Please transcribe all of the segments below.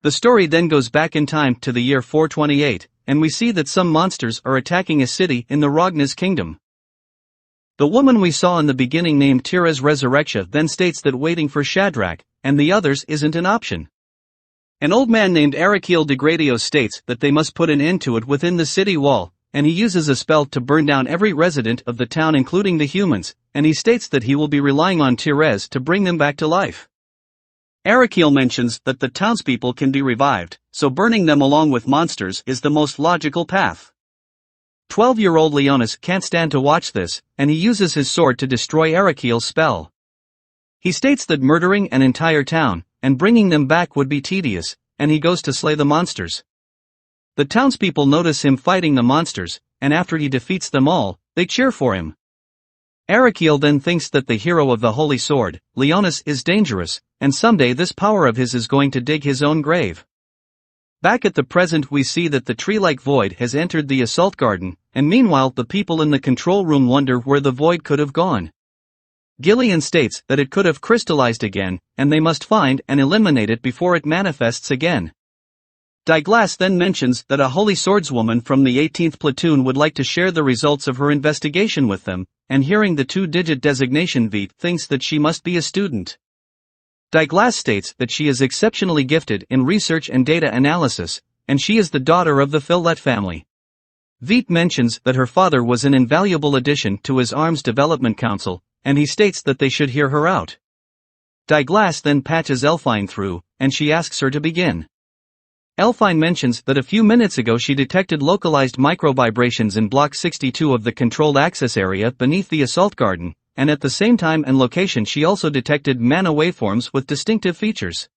The story then goes back in time to the year 428, and we see that some monsters are attacking a city in the Ragna's kingdom. The woman we saw in the beginning named Therese Resurrection then states that waiting for Shadrach and the others isn't an option. An old man named Arakiel de Gradios states that they must put an end to it within the city wall, and he uses a spell to burn down every resident of the town including the humans, and he states that he will be relying on Therese to bring them back to life. Arakiel mentions that the townspeople can be revived, so burning them along with monsters is the most logical path. 12-year-old Leonis can't stand to watch this, and he uses his sword to destroy Arakiel's spell. He states that murdering an entire town and bringing them back would be tedious, and he goes to slay the monsters. The townspeople notice him fighting the monsters, and after he defeats them all, they cheer for him. Arakiel then thinks that the hero of the Holy Sword, Leonis, is dangerous, and someday this power of his is going to dig his own grave. Back at the present we see that the tree-like void has entered the assault garden, and meanwhile the people in the control room wonder where the void could have gone. Gillian states that it could have crystallized again, and they must find and eliminate it before it manifests again. Diglass then mentions that a Holy Swordswoman from the 18th platoon would like to share the results of her investigation with them, and hearing the two-digit designation Veit thinks that she must be a student. Diglass states that she is exceptionally gifted in research and data analysis, and she is the daughter of the Fillet family. Veit mentions that her father was an invaluable addition to his Arms Development Council, and he states that they should hear her out. Diglass then patches Elfine through, and she asks her to begin. Elfine mentions that a few minutes ago she detected localized micro-vibrations in Block 62 of the controlled access area beneath the assault garden, and at the same time and location she also detected mana waveforms with distinctive features.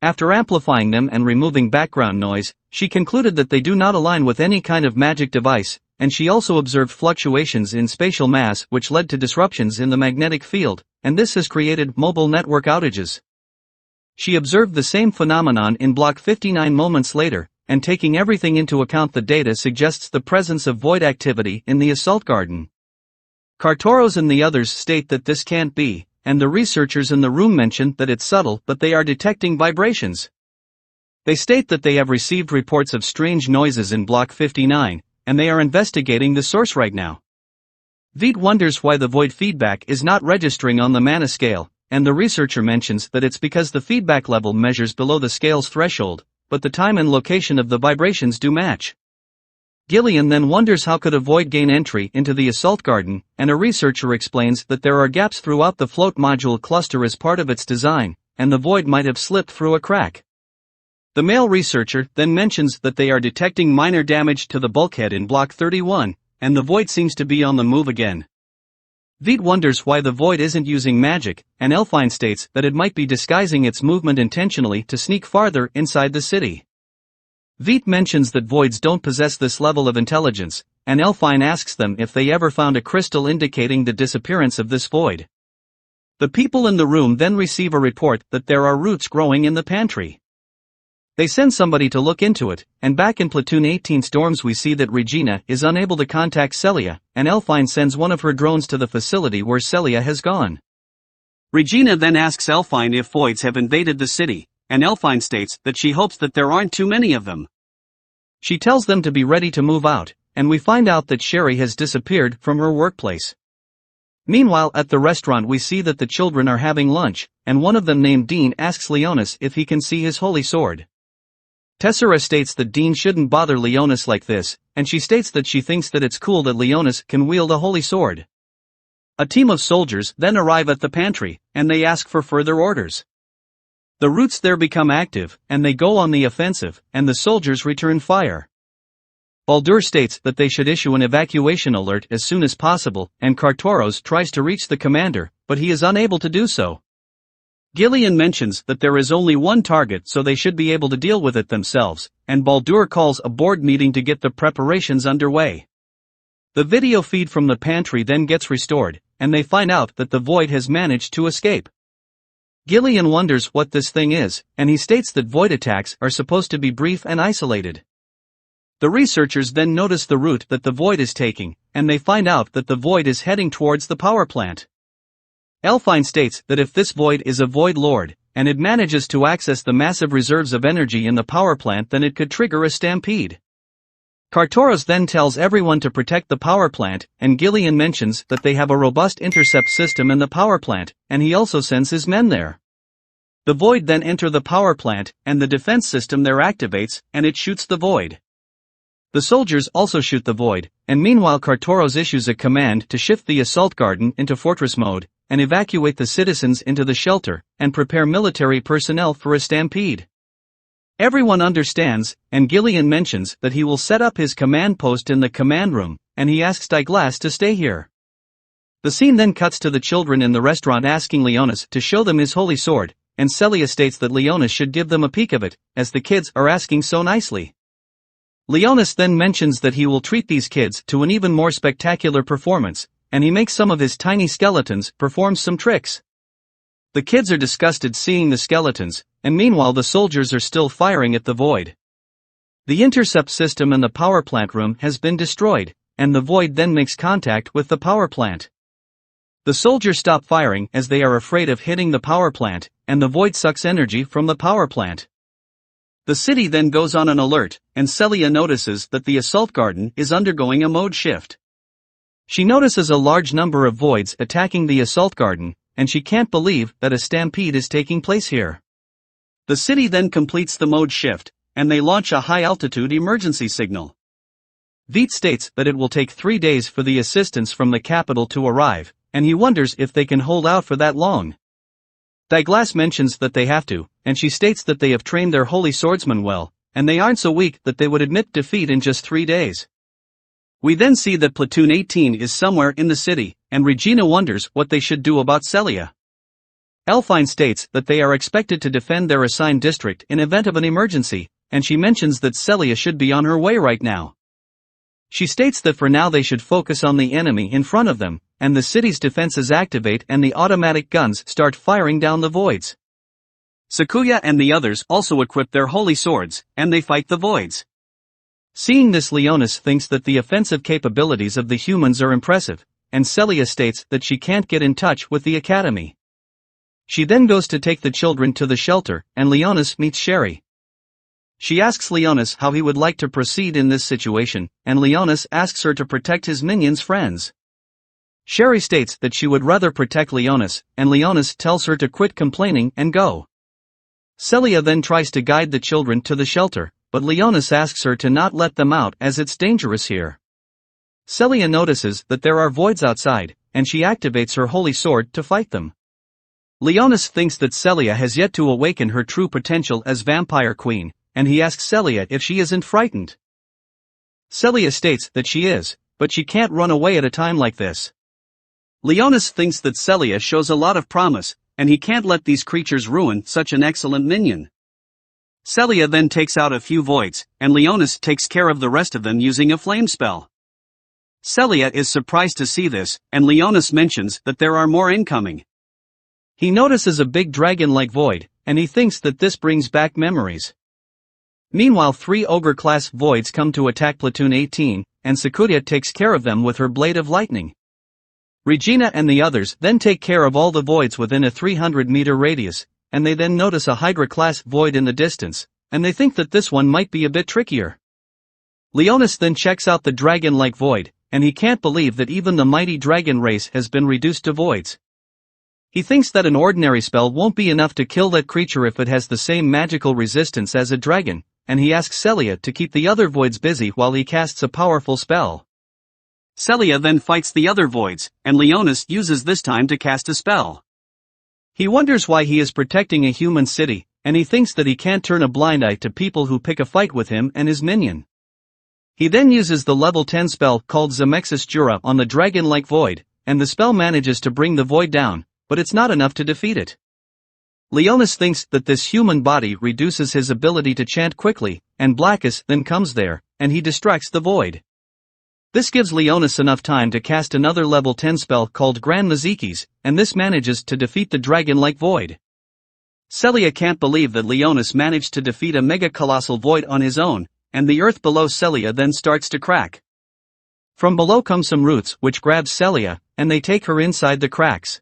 After amplifying them and removing background noise, she concluded that they do not align with any kind of magic device, and she also observed fluctuations in spatial mass which led to disruptions in the magnetic field, and this has created mobile network outages. She observed the same phenomenon in Block 59 moments later, and taking everything into account the data suggests the presence of void activity in the assault garden. Kartoros and the others state that this can't be, and the researchers in the room mention that it's subtle but they are detecting vibrations. They state that they have received reports of strange noises in Block 59, and they are investigating the source right now. Veit wonders why the void feedback is not registering on the mana scale, and the researcher mentions that it's because the feedback level measures below the scale's threshold, but the time and location of the vibrations do match. Gillian then wonders how could a void gain entry into the assault garden, and a researcher explains that there are gaps throughout the float module cluster as part of its design, and the void might have slipped through a crack. The male researcher then mentions that they are detecting minor damage to the bulkhead in Block 31, and the void seems to be on the move again. Veit wonders why the void isn't using magic, and Elfine states that it might be disguising its movement intentionally to sneak farther inside the city. Veit mentions that voids don't possess this level of intelligence, and Elfine asks them if they ever found a crystal indicating the disappearance of this void. The people in the room then receive a report that there are roots growing in the pantry. They send somebody to look into it, and back in Platoon 18 Storms we see that Regina is unable to contact Celia, and Elfine sends one of her drones to the facility where Celia has gone. Regina then asks Elfine if voids have invaded the city, and Elfine states that she hopes that there aren't too many of them. She tells them to be ready to move out, and we find out that Sherry has disappeared from her workplace. Meanwhile at the restaurant we see that the children are having lunch, and one of them named Dean asks Leonis if he can see his holy sword. Tessera states that Dean shouldn't bother Leonis like this, and she states that she thinks that it's cool that Leonis can wield a holy sword. A team of soldiers then arrive at the pantry, and they ask for further orders. The roots there become active, and they go on the offensive, and the soldiers return fire. Baldur states that they should issue an evacuation alert as soon as possible, and Kartoros tries to reach the commander, but he is unable to do so. Gillian mentions that there is only one target so they should be able to deal with it themselves, and Baldur calls a board meeting to get the preparations underway. The video feed from the pantry then gets restored, and they find out that the void has managed to escape. Gillian wonders what this thing is, and he states that void attacks are supposed to be brief and isolated. The researchers then notice the route that the void is taking, and they find out that the void is heading towards the power plant. Elfine states that if this void is a void lord, and it manages to access the massive reserves of energy in the power plant, then it could trigger a stampede. Kartoros then tells everyone to protect the power plant, and Gillian mentions that they have a robust intercept system in the power plant, and he also sends his men there. The Void then enter the power plant, and the defense system there activates, and it shoots the Void. The soldiers also shoot the Void, and meanwhile Kartoros issues a command to shift the assault garden into fortress mode, and evacuate the citizens into the shelter, and prepare military personnel for a stampede. Everyone understands, and Gillian mentions that he will set up his command post in the command room, and he asks Douglas to stay here. The scene then cuts to the children in the restaurant asking Leonis to show them his holy sword, and Celia states that Leonis should give them a peek of it, as the kids are asking so nicely. Leonis then mentions that he will treat these kids to an even more spectacular performance, and he makes some of his tiny skeletons perform some tricks. The kids are disgusted seeing the skeletons, and meanwhile the soldiers are still firing at the Void. The intercept system in the power plant room has been destroyed, and the Void then makes contact with the power plant. The soldiers stop firing as they are afraid of hitting the power plant, and the Void sucks energy from the power plant. The city then goes on an alert, and Celia notices that the assault garden is undergoing a mode shift. She notices a large number of Voids attacking the assault garden, and she can't believe that a stampede is taking place here. The city then completes the mode shift, and they launch a high-altitude emergency signal. Veidt states that it will take 3 days for the assistance from the capital to arrive, and he wonders if they can hold out for that long. Douglas mentions that they have to, and she states that they have trained their holy swordsmen well, and they aren't so weak that they would admit defeat in just 3 days. We then see that Platoon 18 is somewhere in the city, and Regina wonders what they should do about Celia. Elfine states that they are expected to defend their assigned district in event of an emergency, and she mentions that Celia should be on her way right now. She states that for now they should focus on the enemy in front of them, and the city's defenses activate and the automatic guns start firing down the Voids. Sakuya and the others also equip their holy swords, and they fight the Voids. Seeing this, Leonis thinks that the offensive capabilities of the humans are impressive, and Celia states that she can't get in touch with the academy. She then goes to take the children to the shelter, and Leonis meets Sherry. She asks Leonis how he would like to proceed in this situation, and Leonis asks her to protect his minions' friends. Sherry states that she would rather protect Leonis, and Leonis tells her to quit complaining and go. Celia then tries to guide the children to the shelter, but Leonis asks her to not let them out as it's dangerous here. Celia notices that there are Voids outside, and she activates her holy sword to fight them. Leonis thinks that Celia has yet to awaken her true potential as Vampire Queen, and he asks Celia if she isn't frightened. Celia states that she is, but she can't run away at a time like this. Leonis thinks that Celia shows a lot of promise, and he can't let these creatures ruin such an excellent minion. Celia then takes out a few Voids, and Leonis takes care of the rest of them using a flame spell. Celia is surprised to see this, and Leonis mentions that there are more incoming. He notices a big dragon-like Void, and he thinks that this brings back memories. Meanwhile, 3 ogre-class Voids come to attack Platoon 18, and Sakuya takes care of them with her blade of lightning. Regina and the others then take care of all the Voids within a 300-meter radius, and they then notice a Hydra-class Void in the distance, and they think that this one might be a bit trickier. Leonis then checks out the dragon-like Void, and he can't believe that even the mighty dragon race has been reduced to Voids. He thinks that an ordinary spell won't be enough to kill that creature if it has the same magical resistance as a dragon, and he asks Celia to keep the other Voids busy while he casts a powerful spell. Celia then fights the other Voids, and Leonis uses this time to cast a spell. He wonders why he is protecting a human city, and he thinks that he can't turn a blind eye to people who pick a fight with him and his minion. He then uses the level 10 spell called Zamexis Jura on the dragon-like Void, and the spell manages to bring the Void down, but it's not enough to defeat it. Leonis thinks that this human body reduces his ability to chant quickly, and Blackus then comes there, and he distracts the Void. This gives Leonis enough time to cast another level 10 spell called Grand Mazikis, and this manages to defeat the dragon-like Void. Celia can't believe that Leonis managed to defeat a mega-colossal Void on his own, and the earth below Celia then starts to crack. From below come some roots which grab Celia, and they take her inside the cracks.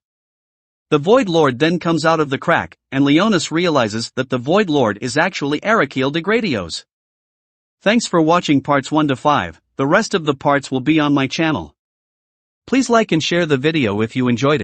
The Void Lord then comes out of the crack, and Leonis realizes that the Void Lord is actually Arakiel de Gradios. Thanks for watching parts 1 to 5, the rest of the parts will be on my channel. Please like and share the video if you enjoyed it.